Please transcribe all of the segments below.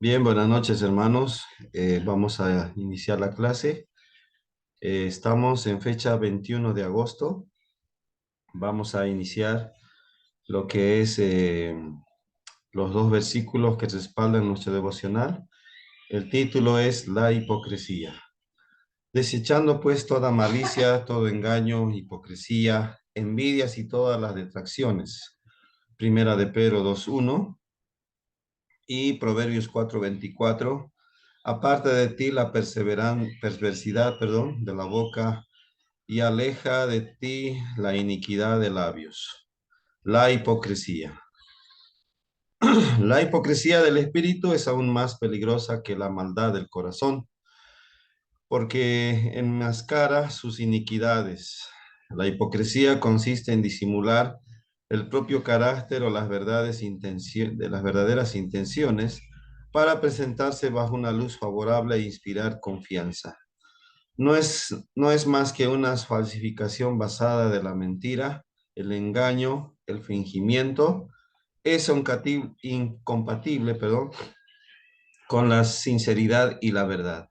Bien, buenas noches, hermanos. Vamos a iniciar la clase. Estamos en fecha 21 de agosto. Vamos a iniciar lo que es los dos versículos que respaldan nuestro devocional. El título es La hipocresía. Desechando pues toda malicia, todo engaño, hipocresía, envidias y todas las detracciones. Primera de Pedro 2:1 y Proverbios 4:24. Aparte de ti la perversidad, perdón, de la boca y aleja de ti la iniquidad de labios. La hipocresía. La hipocresía del espíritu es aún más peligrosa que la maldad del corazón, porque enmascara sus iniquidades. La hipocresía consiste en disimular el propio carácter o las de las verdaderas intenciones para presentarse bajo una luz favorable e inspirar confianza. No es más que una falsificación basada de la mentira, el engaño, el fingimiento. Es incompatible, perdón, con la sinceridad y la verdad.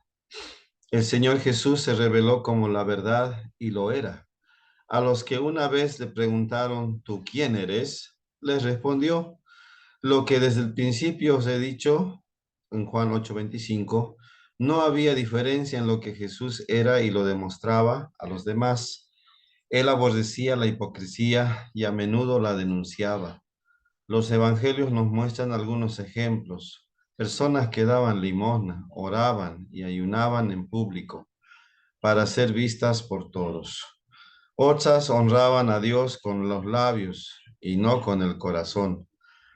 El Señor Jesús se reveló como la verdad y lo era. A los que una vez le preguntaron, ¿tú quién eres? Les respondió, lo que desde el principio os he dicho, en Juan 8:25, no había diferencia en lo que Jesús era y lo demostraba a los demás. Él aborrecía la hipocresía y a menudo la denunciaba. Los evangelios nos muestran algunos ejemplos. Personas que daban limosna, oraban y ayunaban en público para ser vistas por todos. Otras honraban a Dios con los labios y no con el corazón.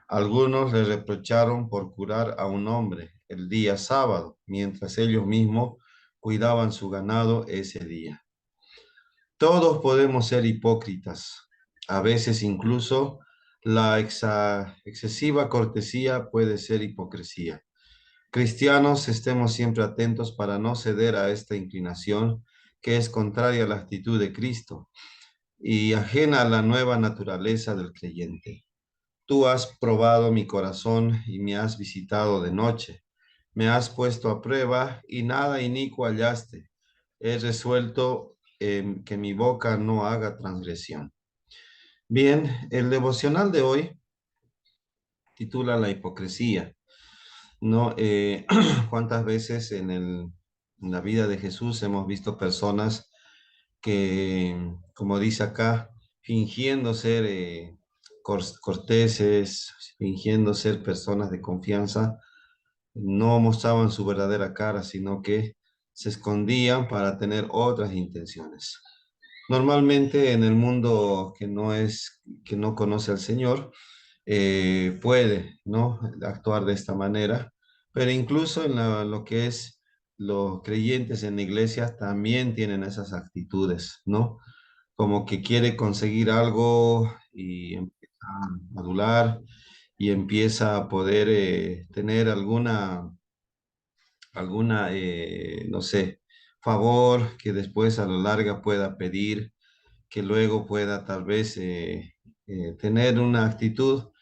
Algunos le reprocharon por curar a un hombre el día sábado, mientras ellos mismos cuidaban su ganado ese día. Todos podemos ser hipócritas. A veces incluso la excesiva cortesía puede ser hipocresía. Cristianos, estemos siempre atentos para no ceder a esta inclinación que es contraria a la actitud de Cristo y ajena a la nueva naturaleza del creyente. Tú has probado mi corazón y me has visitado de noche. Me has puesto a prueba y nada inicuo hallaste. He resuelto que mi boca no haga transgresión. Bien, el devocional de hoy titula La hipocresía. No, ¿cuántas veces en la vida de Jesús hemos visto personas que, como dice acá, fingiendo ser corteses, fingiendo ser personas de confianza, no mostraban su verdadera cara, sino que se escondían para tener otras intenciones? Normalmente en el mundo que no conoce al Señor, puede, ¿no? Actuar de esta manera, pero incluso en lo que es los creyentes en la iglesia también tienen esas actitudes, ¿no? Como que quiere conseguir algo y empieza a adular y empieza a poder tener no sé, favor que después a la larga pueda pedir, que luego pueda tal vez tener una actitud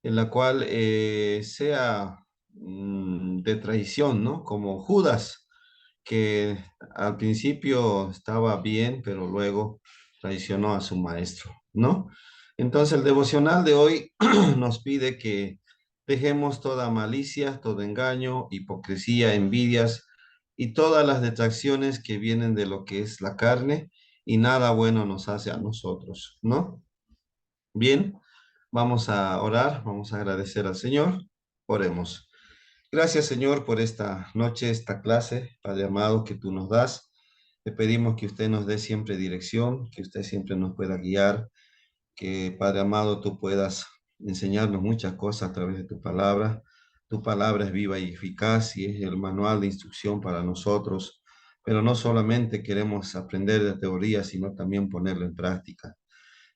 en la cual sea de traición, ¿no? Como Judas, que al principio estaba bien, pero luego traicionó a su maestro, ¿no? Entonces el devocional de hoy nos pide que dejemos toda malicia, todo engaño, hipocresía, envidias y todas las detracciones que vienen de lo que es la carne y nada bueno nos hace a nosotros, ¿no? Bien, vamos a orar, vamos a agradecer al Señor. Oremos. Gracias, Señor, por esta noche, esta clase, Padre amado, que tú nos das. Te pedimos que usted nos dé siempre dirección, que usted siempre nos pueda guiar, que, Padre amado, tú puedas enseñarnos muchas cosas a través de tu palabra. Tu palabra es viva y eficaz y es el manual de instrucción para nosotros, pero no solamente queremos aprender de teoría, sino también ponerlo en práctica.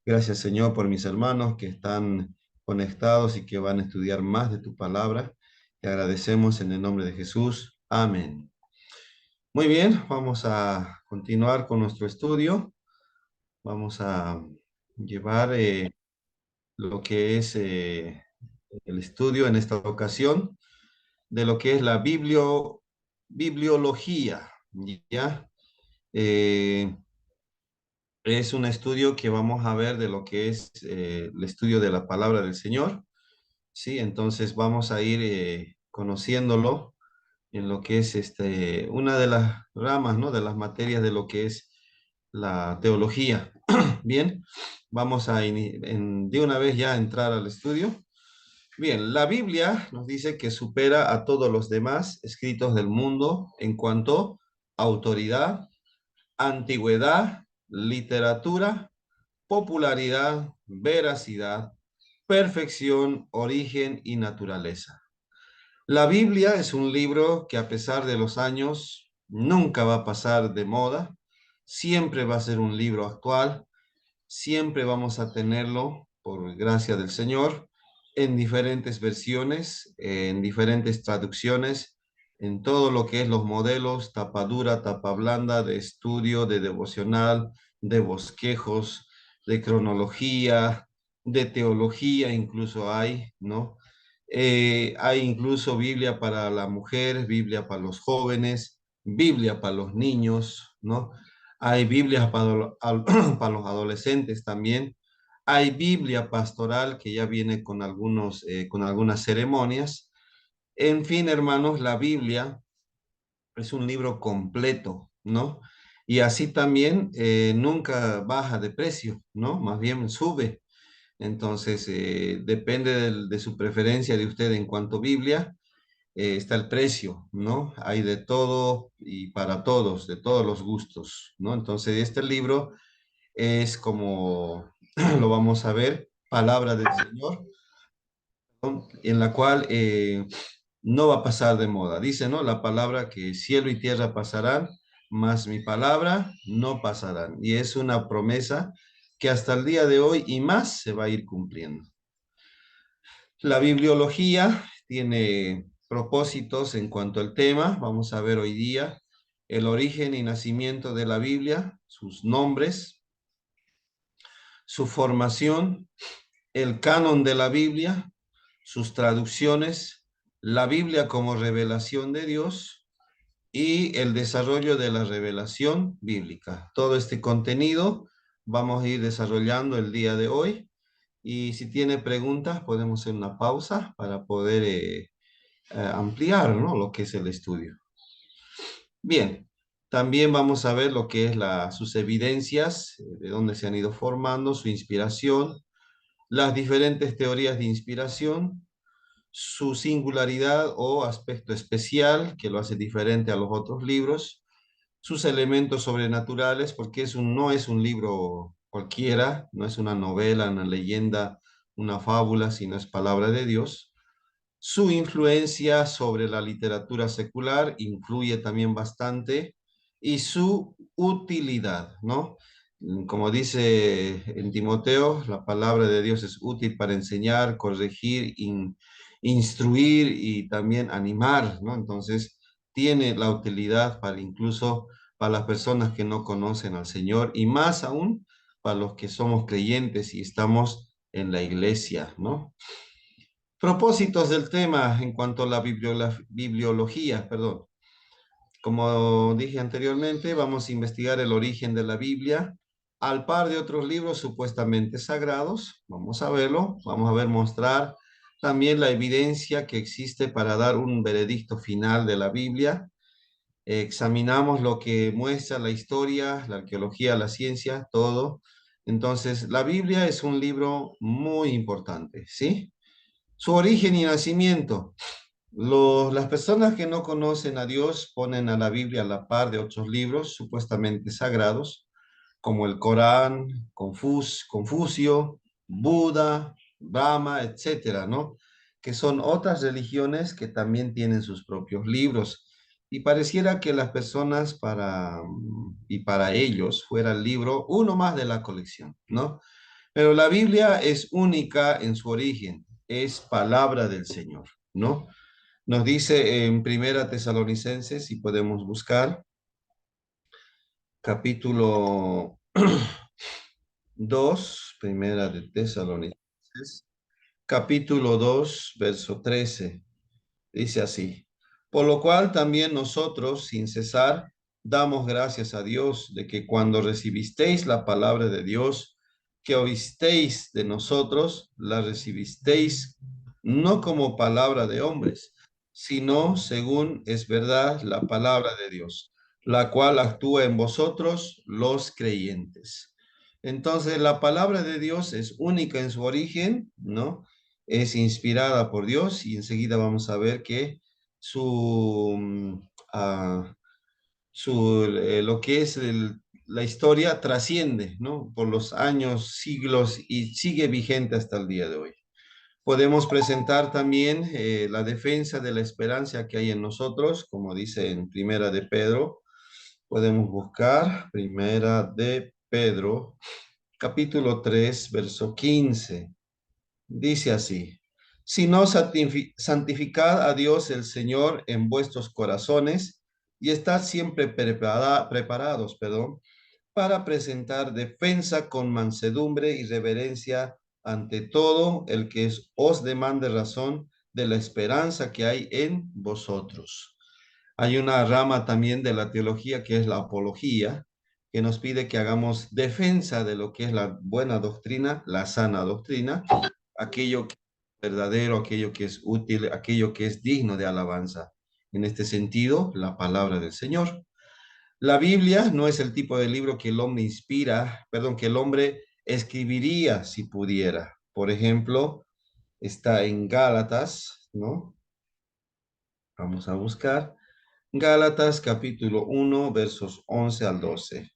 Gracias, Señor, por mis hermanos que están conectados y que van a estudiar más de tu palabra. Te agradecemos en el nombre de Jesús. Amén. Muy bien, vamos a continuar con nuestro estudio. Vamos a llevar lo que es el estudio en esta ocasión. de lo que es la bibliología, ¿ya? Eh, es un estudio que vamos a ver de lo que es el estudio de la palabra del Señor, ¿sí? Entonces vamos a ir conociéndolo en lo que es una de las ramas, ¿no? De las materias de lo que es la teología. Bien, vamos a de una vez ya entrar al estudio. Bien, la Biblia nos dice que supera a todos los demás escritos del mundo en cuanto a autoridad, antigüedad, literatura, popularidad, veracidad, perfección, origen y naturaleza. La Biblia es un libro que a pesar de los años nunca va a pasar de moda, siempre va a ser un libro actual, siempre vamos a tenerlo, por gracia del Señor, en diferentes versiones, en diferentes traducciones, en todo lo que es los modelos, tapa dura, tapa blanda, de estudio, de devocional, de bosquejos, de cronología, de teología, incluso hay, ¿no? Hay incluso Biblia para la mujer, Biblia para los jóvenes, Biblia para los niños, ¿no? Hay Biblias para los adolescentes también. Hay Biblia pastoral que ya viene con con algunas ceremonias. En fin, hermanos, la Biblia es un libro completo, ¿no? Y así también nunca baja de precio, ¿no? Más bien sube. Entonces, depende de su preferencia de usted en cuanto a Biblia, está el precio, ¿no? Hay de todo y para todos, de todos los gustos, ¿no? Entonces, este libro es como lo vamos a ver, palabra del Señor, ¿no? En la cual no va a pasar de moda. Dice, ¿no? La palabra que cielo y tierra pasarán, mas mi palabra no pasarán. Y es una promesa que hasta el día de hoy y más se va a ir cumpliendo. La bibliología tiene propósitos en cuanto al tema. Vamos a ver hoy día el origen y nacimiento de la Biblia, sus nombres, su formación, el canon de la Biblia, sus traducciones, la Biblia como revelación de Dios y el desarrollo de la revelación bíblica. Todo este contenido vamos a ir desarrollando el día de hoy y si tiene preguntas podemos hacer una pausa para poder ampliar, ¿no? Lo que es el estudio. Bien, también vamos a ver lo que es sus evidencias, de dónde se han ido formando, su inspiración, las diferentes teorías de inspiración, su singularidad o aspecto especial que lo hace diferente a los otros libros, sus elementos sobrenaturales, porque no es un libro cualquiera, no es una novela, una leyenda, una fábula, sino es palabra de Dios. Su influencia sobre la literatura secular influye también bastante y su utilidad, ¿no? Como dice en Timoteo, la palabra de Dios es útil para enseñar, corregir, instruir y también animar, ¿no? Entonces, tiene la utilidad para incluso para las personas que no conocen al Señor y más aún para los que somos creyentes y estamos en la iglesia, ¿no? Propósitos del tema en cuanto a la bibliología, perdón. Como dije anteriormente, vamos a investigar el origen de la Biblia al par de otros libros supuestamente sagrados. Vamos a verlo, vamos a ver mostrar también la evidencia que existe para dar un veredicto final de la Biblia. Examinamos lo que muestra la historia, la arqueología, la ciencia, todo. Entonces, la Biblia es un libro muy importante, ¿sí? Su origen y nacimiento. Las personas que no conocen a Dios ponen a la Biblia a la par de otros libros supuestamente sagrados, como el Corán, Confucio, Buda, Brahma, etcétera, ¿no? Que son otras religiones que también tienen sus propios libros. Y pareciera que las personas y para ellos fuera el libro uno más de la colección, ¿no? Pero la Biblia es única en su origen, es palabra del Señor, ¿no? Nos dice en Primera Tesalonicenses, si podemos buscar, capítulo 2, Primera de Tesalonicenses, capítulo 2, verso 13. Dice así: por lo cual también nosotros, sin cesar, damos gracias a Dios de que cuando recibisteis la palabra de Dios, que oísteis de nosotros, la recibisteis no como palabra de hombres, sino según es verdad la palabra de Dios, la cual actúa en vosotros los creyentes. Entonces, la palabra de Dios es única en su origen, ¿no? Es inspirada por Dios y enseguida vamos a ver que su, lo que es la historia trasciende, ¿no? Por los años, siglos y sigue vigente hasta el día de hoy. Podemos presentar también la defensa de la esperanza que hay en nosotros, como dice en Primera de Pedro. Podemos buscar Primera de Pedro, capítulo 3 verso 15. Dice así: si no santificad a Dios el Señor en vuestros corazones y estad siempre preparados, para presentar defensa con mansedumbre y reverencia ante todo el que os demande razón de la esperanza que hay en vosotros. Hay una rama también de la teología que es la apología, que nos pide que hagamos defensa de lo que es la buena doctrina, la sana doctrina, aquello que es verdadero, aquello que es útil, aquello que es digno de alabanza. En este sentido, la palabra del Señor. La Biblia no es el tipo de libro que el hombre inspira, perdón, que el hombre escribiría si pudiera. Por ejemplo, está en Gálatas, ¿no? Vamos a buscar. Gálatas capítulo 1, versos 11 al 12.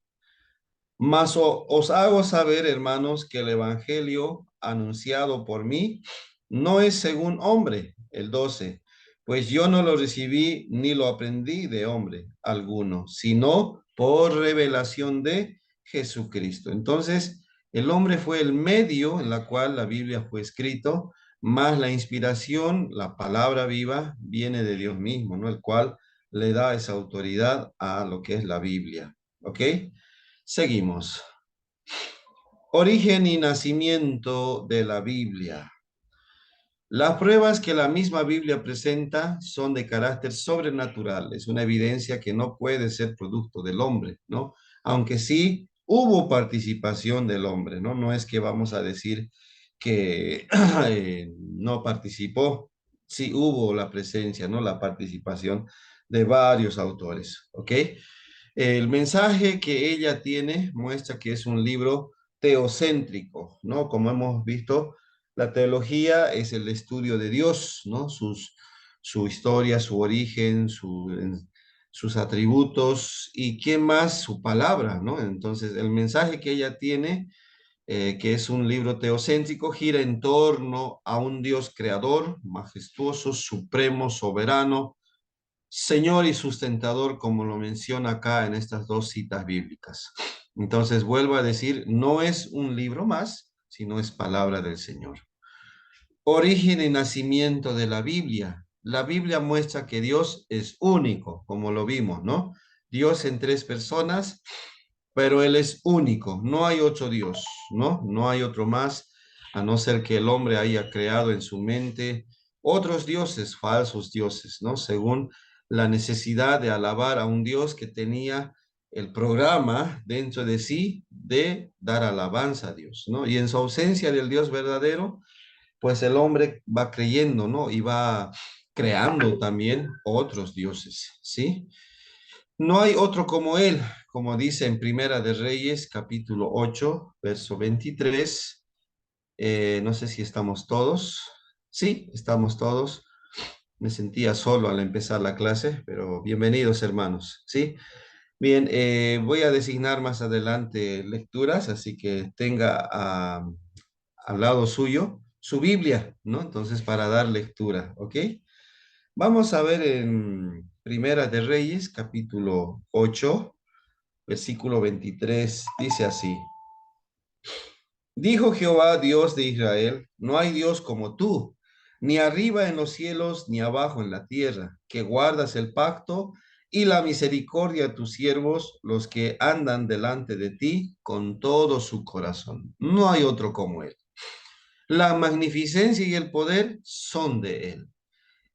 Mas os hago saber, hermanos, que el evangelio anunciado por mí no es según hombre, el 12, pues yo no lo recibí ni lo aprendí de hombre alguno, sino por revelación de Jesucristo. Entonces, el hombre fue el medio en la cual la Biblia fue escrito, más la inspiración, la palabra viva, viene de Dios mismo, ¿no? El cual le da esa autoridad a lo que es la Biblia, ¿ok? Seguimos. Origen y nacimiento de la Biblia. Las pruebas que la misma Biblia presenta son de carácter sobrenatural. Es una evidencia que no puede ser producto del hombre, ¿no? Aunque sí hubo participación del hombre, ¿no? No es que vamos a decir que no participó. Sí hubo la presencia, ¿no? La participación de varios autores, ¿ok? El mensaje que ella tiene muestra que es un libro teocéntrico, ¿no? Como hemos visto, la teología es el estudio de Dios, ¿no? Su historia, su origen, sus atributos y qué más, su palabra, ¿no? Entonces, el mensaje que ella tiene, que es un libro teocéntrico, gira en torno a un Dios creador, majestuoso, supremo, soberano, Señor y sustentador, como lo menciona acá en estas dos citas bíblicas. Entonces, vuelvo a decir, no es un libro más, sino es palabra del Señor. Origen y nacimiento de la Biblia. La Biblia muestra que Dios es único, como lo vimos, ¿no? Dios en tres personas, pero Él es único. No hay otro Dios, ¿no? No hay otro más, a no ser que el hombre haya creado en su mente otros dioses, falsos dioses, ¿no? Según la necesidad de alabar a un Dios que tenía el programa dentro de sí de dar alabanza a Dios, ¿no? Y en su ausencia del Dios verdadero, pues el hombre va creyendo, ¿no? Y va creando también otros dioses, ¿sí? No hay otro como él, como dice en Primera de Reyes, capítulo 8, verso 23. No sé si estamos todos. Sí, estamos todos. Me sentía solo al empezar la clase, pero bienvenidos hermanos, ¿sí? Bien, voy a designar más adelante lecturas, así que tenga al lado suyo su Biblia, ¿no? Entonces, para dar lectura, ¿ok? Vamos a ver en Primera de Reyes, capítulo 8, versículo 23, dice así: dijo Jehová, Dios de Israel, no hay Dios como tú, ni arriba en los cielos, ni abajo en la tierra, que guardas el pacto y la misericordia a tus siervos, los que andan delante de ti con todo su corazón. No hay otro como él. La magnificencia y el poder son de él.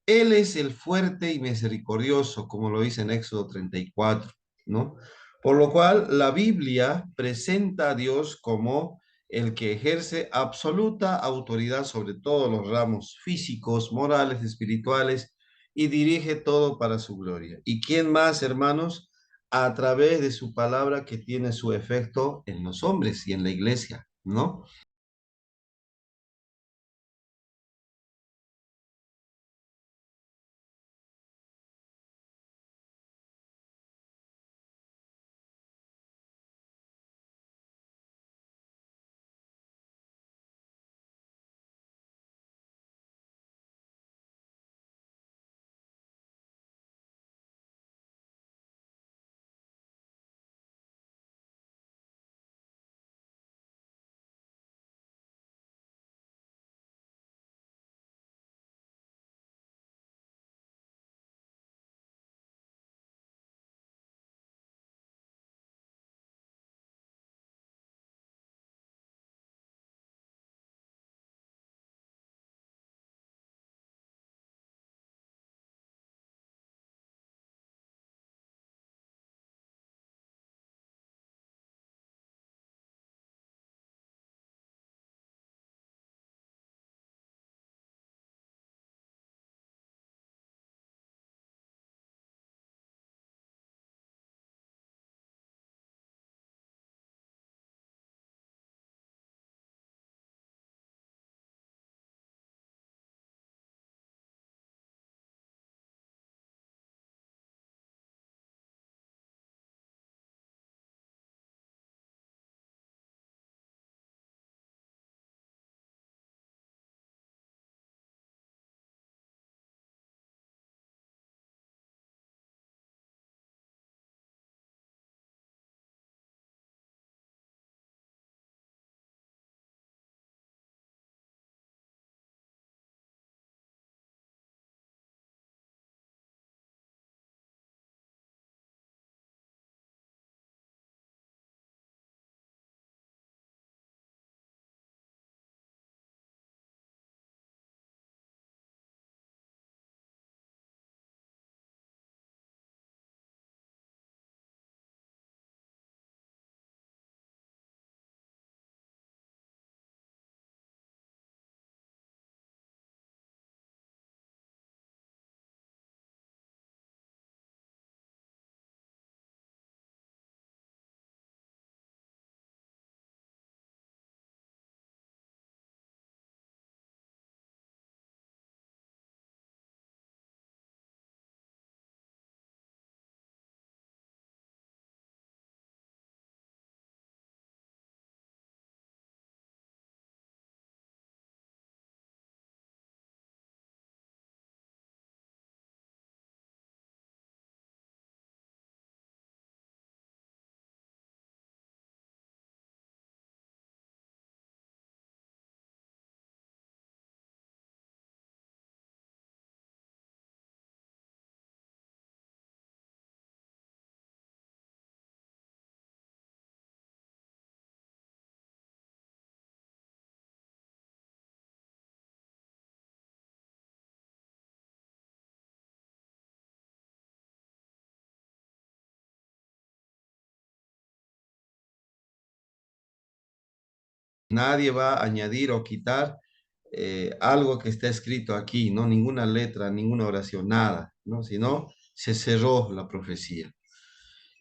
Él es el fuerte y misericordioso, como lo dice en Éxodo 34, ¿no? Por lo cual la Biblia presenta a Dios como el que ejerce absoluta autoridad sobre todos los ramos físicos, morales, espirituales, y dirige todo para su gloria. ¿Y quién más, hermanos? A través de su palabra que tiene su efecto en los hombres y en la iglesia, ¿no? Nadie va a añadir o quitar algo que está escrito aquí, ¿no? Ninguna letra, ninguna oración, nada, ¿no? Sino se cerró la profecía.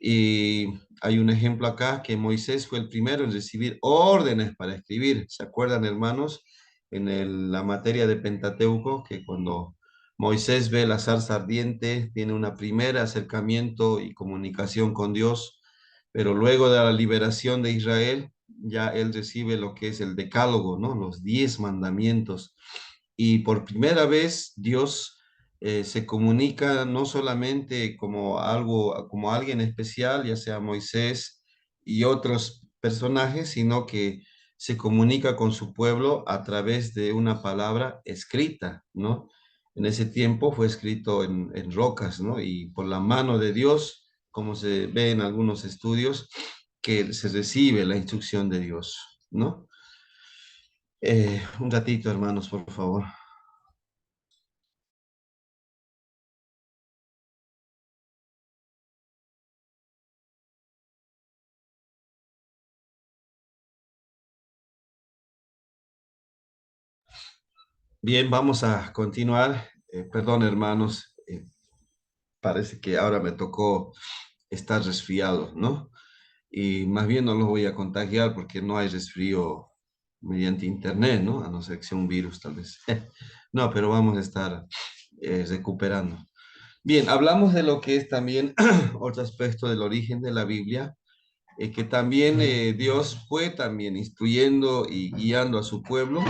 Y hay un ejemplo acá que Moisés fue el primero en recibir órdenes para escribir. ¿Se acuerdan, hermanos? En la materia de Pentateuco, que cuando Moisés ve la zarza ardiente, tiene una primera acercamiento y comunicación con Dios, pero luego de la liberación de Israel, ya él recibe lo que es el decálogo, ¿no? Los 10 mandamientos. Y por primera vez Dios se comunica no solamente como algo, como alguien especial, ya sea Moisés y otros personajes, sino que se comunica con su pueblo a través de una palabra escrita, ¿no? En ese tiempo fue escrito en rocas, ¿no? Y por la mano de Dios, como se ve en algunos estudios, que se recibe la instrucción de Dios, ¿no? Un ratito, hermanos, por favor. Bien, vamos a continuar. Perdón, hermanos, parece que ahora me tocó estar resfriado, ¿no? Y más bien no los voy a contagiar porque no hay resfrío mediante internet, ¿no? A no ser que sea un virus, tal vez. No, pero vamos a estar recuperando. Bien, hablamos de lo que es también otro aspecto del origen de la Biblia, que también Dios fue también instruyendo y guiando a su pueblo,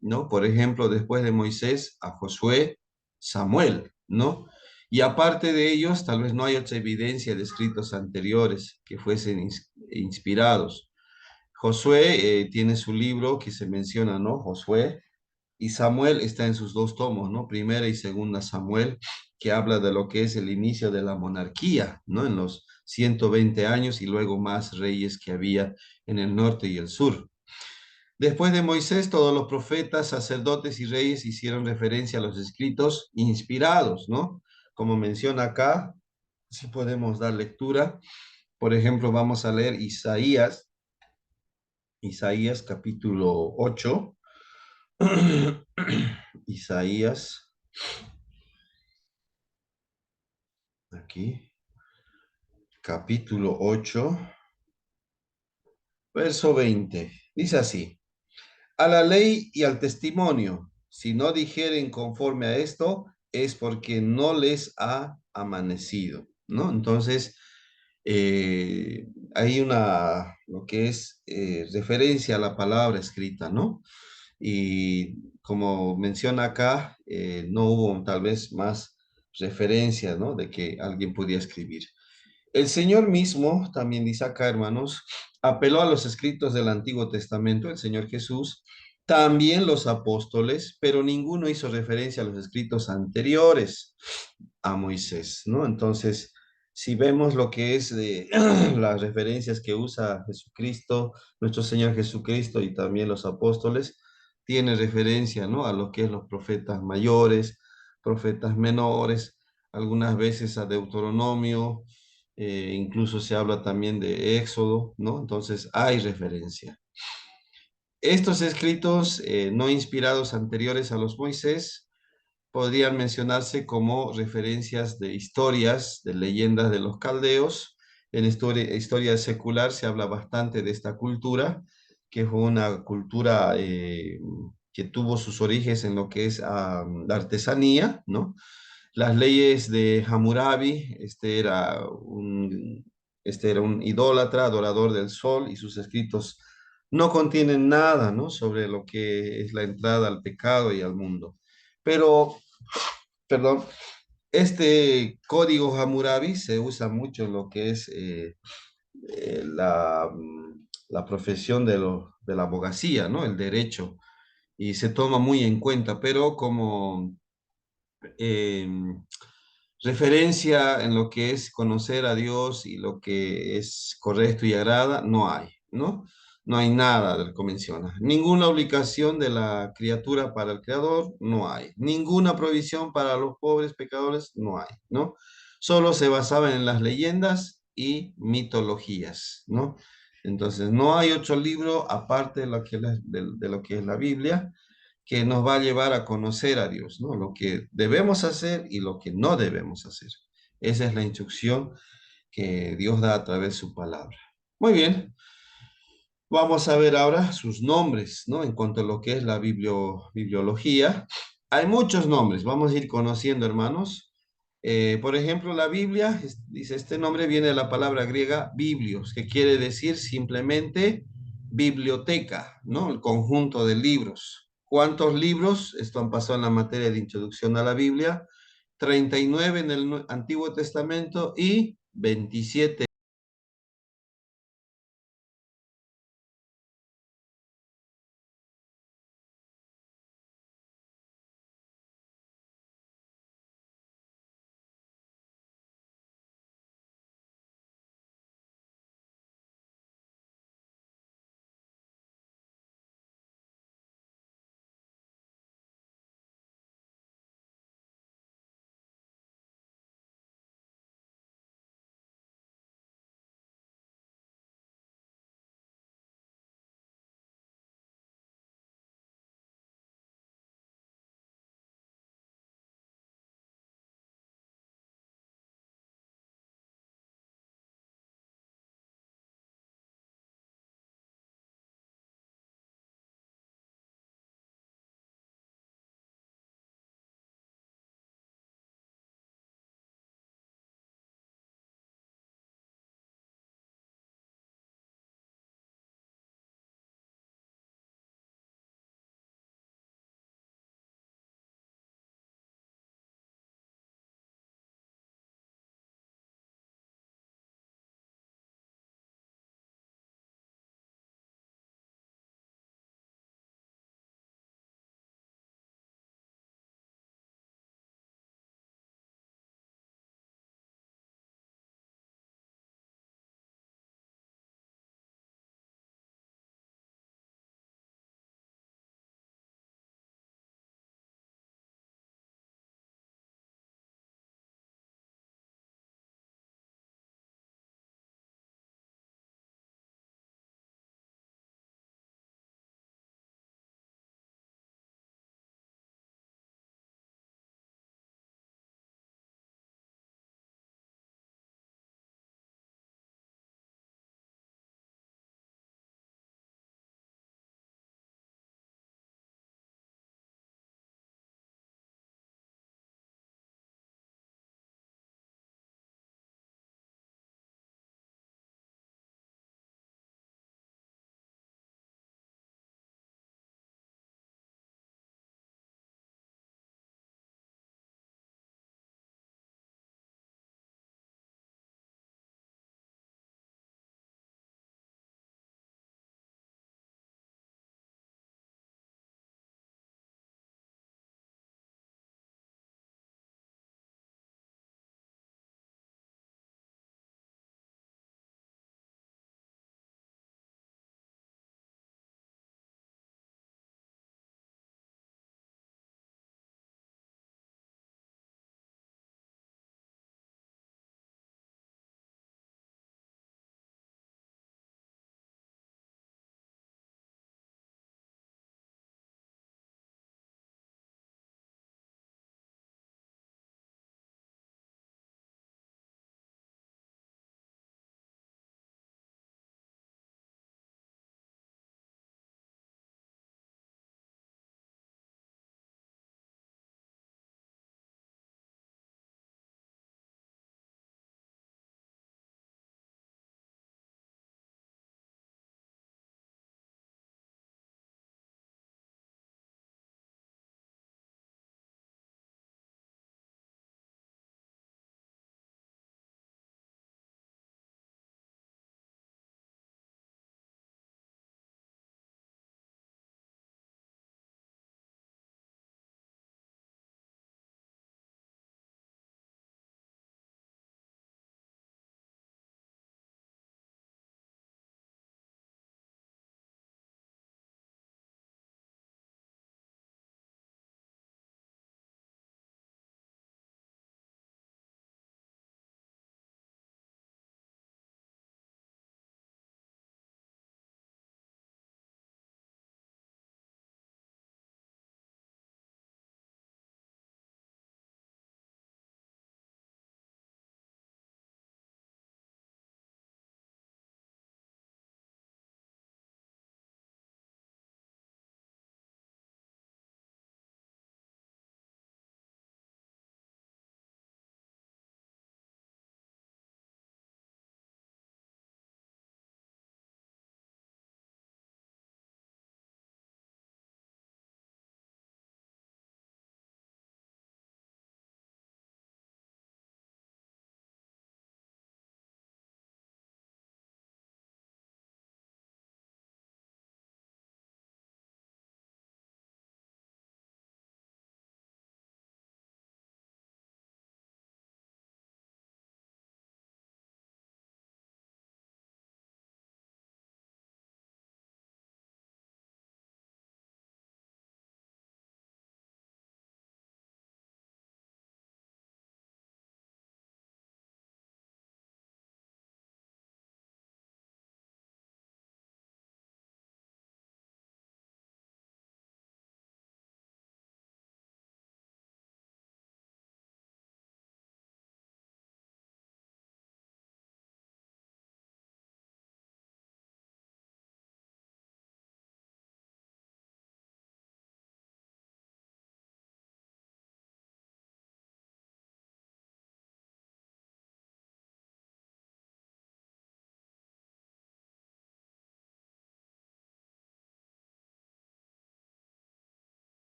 ¿no? Por ejemplo, después de Moisés, a Josué, Samuel, ¿no? Y aparte de ellos, tal vez no hay otra evidencia de escritos anteriores que fuesen inspirados. Josué tiene su libro que se menciona, ¿no? Josué, y Samuel está en sus dos tomos, ¿no? Primera y segunda Samuel, que habla de lo que es el inicio de la monarquía, ¿no? En los 120 años y luego más reyes que había en el norte y el sur. Después de Moisés, todos los profetas, sacerdotes y reyes hicieron referencia a los escritos inspirados, ¿no? Como menciona acá, si podemos dar lectura. Por ejemplo, vamos a leer Isaías, Isaías capítulo 8. Isaías, aquí, capítulo 8, verso 20. Dice así: a la ley y al testimonio, si no dijeren conforme a esto, es porque no les ha amanecido, ¿no? Entonces, hay lo que es referencia a la palabra escrita, ¿no? Y como menciona acá, no hubo tal vez más referencia, ¿no? De que alguien podía escribir. El Señor mismo, también dice acá, hermanos, apeló a los escritos del Antiguo Testamento, el Señor Jesús, también los apóstoles, pero ninguno hizo referencia a los escritos anteriores a Moisés, ¿no? Entonces, si vemos lo que es de las referencias que usa Jesucristo, nuestro Señor Jesucristo y también los apóstoles, tiene referencia, ¿no? A lo que es los profetas mayores, profetas menores, algunas veces a Deuteronomio, incluso se habla también de Éxodo, ¿no? Entonces hay referencia. Estos escritos no inspirados anteriores a los Moisés podrían mencionarse como referencias de historias, de leyendas de los caldeos. En historia secular se habla bastante de esta cultura, que fue una cultura que tuvo sus orígenes en lo que es la artesanía, ¿no? Las leyes de Hammurabi, este era un idólatra, adorador del sol, y sus escritos no contienen nada, ¿no? Sobre lo que es la entrada al pecado y al mundo. Pero, perdón, este código Hammurabi se usa mucho en lo que es la profesión de la abogacía, ¿no? El derecho, y se toma muy en cuenta, pero como eh, referencia en lo que es conocer a Dios y lo que es correcto y agrada, no hay, ¿no? No hay nada del que menciona. Ninguna obligación de la criatura para el Creador, no hay. Ninguna provisión para los pobres pecadores, no hay, ¿no? Solo se basaban en las leyendas y mitologías, ¿no? Entonces, no hay otro libro aparte de de lo que es la Biblia que nos va a llevar a conocer a Dios, ¿no? Lo que debemos hacer y lo que no debemos hacer. Esa es la instrucción que Dios da a través de su palabra. Muy bien, vamos a ver ahora sus nombres, ¿no? En cuanto a lo que es la bibliología. Hay muchos nombres, vamos a ir conociendo, hermanos. Por ejemplo, la Biblia, dice, este nombre viene de la palabra griega biblios, que quiere decir simplemente biblioteca, ¿no? El conjunto de libros. ¿Cuántos libros? Esto han pasado en la materia de introducción a la Biblia. 39 en el Antiguo Testamento y 27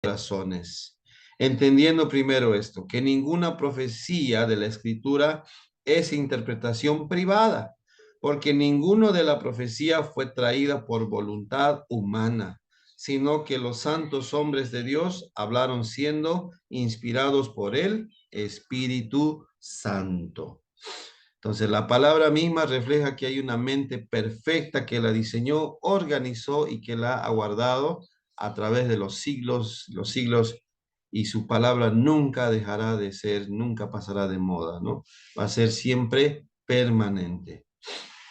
razones. Entendiendo primero esto, que ninguna profecía de la Escritura es interpretación privada, porque ninguno de la profecía fue traída por voluntad humana, sino que los santos hombres de Dios hablaron siendo inspirados por el Espíritu Santo. Entonces, la palabra misma refleja que hay una mente perfecta que la diseñó, organizó y que la ha guardado a través de los siglos, y su palabra nunca dejará de ser, nunca pasará de moda, ¿no? Va a ser siempre permanente.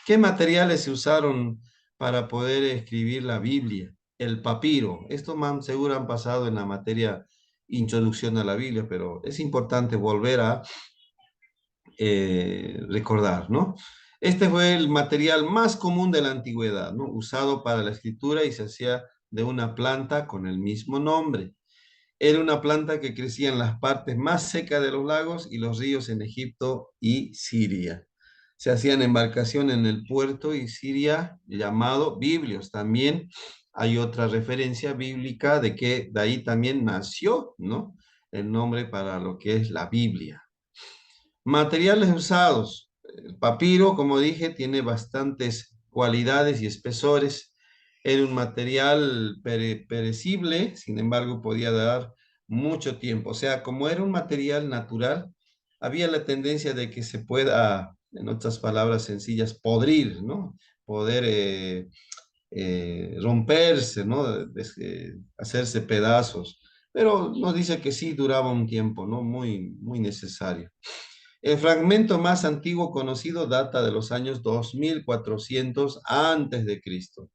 ¿Qué materiales se usaron para poder escribir la Biblia? El papiro. Esto más seguro han pasado en la materia introducción a la Biblia, pero es importante volver a recordar, ¿no? Este fue el material más común de la antigüedad, ¿no? Usado para la escritura y se hacía de una planta con el mismo nombre. Era una planta que crecía en las partes más secas de los lagos y los ríos en Egipto y Siria. Se hacían embarcaciones en el puerto y Siria llamado Biblios. También hay otra referencia bíblica de que de ahí también nació, ¿no? El nombre para lo que es la Biblia. Materiales usados. El papiro, como dije, tiene bastantes cualidades y espesores. Era un material perecible, sin embargo, podía dar mucho tiempo. O sea, como era un material natural, había la tendencia de que se pueda, en otras palabras sencillas, podrir, ¿no? Poder romperse, ¿no? Hacerse pedazos. Pero nos dice que sí duraba un tiempo, ¿no? Muy, muy necesario. El fragmento más antiguo conocido data de los años 2400 antes de Cristo.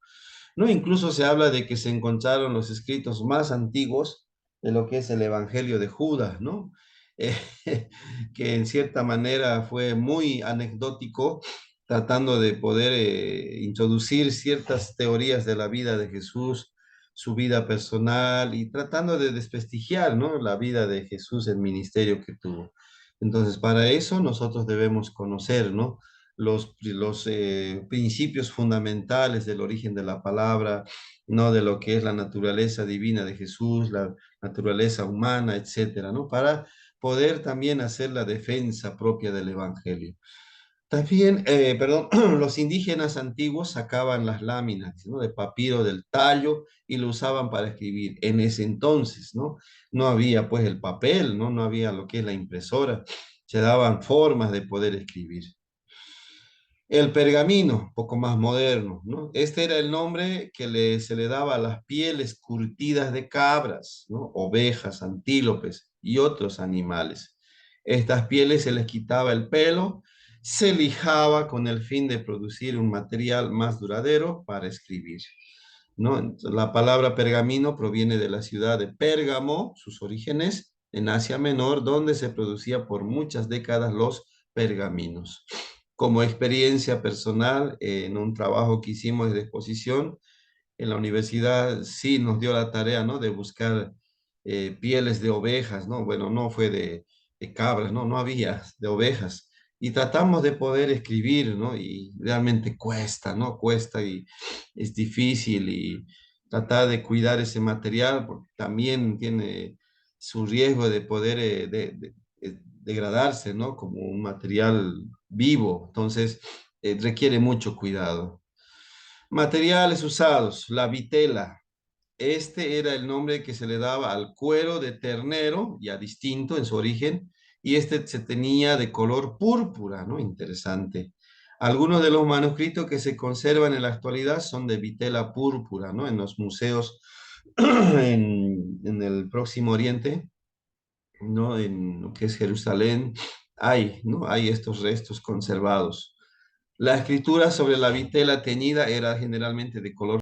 ¿No? Incluso se habla de que se encontraron los escritos más antiguos de lo que es el Evangelio de Judas, ¿no? Eh, que en cierta manera fue muy anecdótico, tratando de poder introducir ciertas teorías de la vida de Jesús, su vida personal y tratando de desprestigiar, ¿no? La vida de Jesús, el ministerio que tuvo. Entonces, para eso nosotros debemos conocer, ¿no? Los principios fundamentales del origen de la palabra, ¿no? De lo que es la naturaleza divina de Jesús, la naturaleza humana, etcétera, ¿no? Para poder también hacer la defensa propia del Evangelio. También, perdón, los indígenas antiguos sacaban las láminas, ¿no? De papiro del tallo y lo usaban para escribir. En ese entonces, ¿no? No había pues el papel, ¿no? No había lo que es la impresora. Se daban formas de poder escribir. El pergamino, poco más moderno, ¿no? Este era el nombre que se le daba a las pieles curtidas de cabras, ¿no? Ovejas, antílopes y otros animales. Estas pieles se les quitaba el pelo, se lijaba con el fin de producir un material más duradero para escribir, ¿no? Entonces, la palabra pergamino proviene de la ciudad de Pérgamo, sus orígenes en Asia Menor, donde se producía por muchas décadas los pergaminos. Como experiencia personal, en un trabajo que hicimos de exposición, en la universidad sí nos dio la tarea, ¿no? De buscar pieles de ovejas, ¿no? Bueno, no fue de cabras, ¿no? No había de ovejas. Y tratamos de poder escribir, ¿no? Y realmente cuesta, ¿no? Cuesta y es difícil y tratar de cuidar ese material porque también tiene su riesgo de poder degradarse, ¿no? Como un material vivo. Entonces, requiere mucho cuidado. Materiales usados, la vitela. Este era el nombre que se le daba al cuero de ternero, ya distinto en su origen, y este se tenía de color púrpura, ¿no? Interesante. Algunos de los manuscritos que se conservan en la actualidad son de vitela púrpura, ¿no? En los museos en el Próximo Oriente, ¿no? En lo que es Jerusalén, hay, ¿no? Hay estos restos conservados. La escritura sobre la vitela teñida era generalmente de color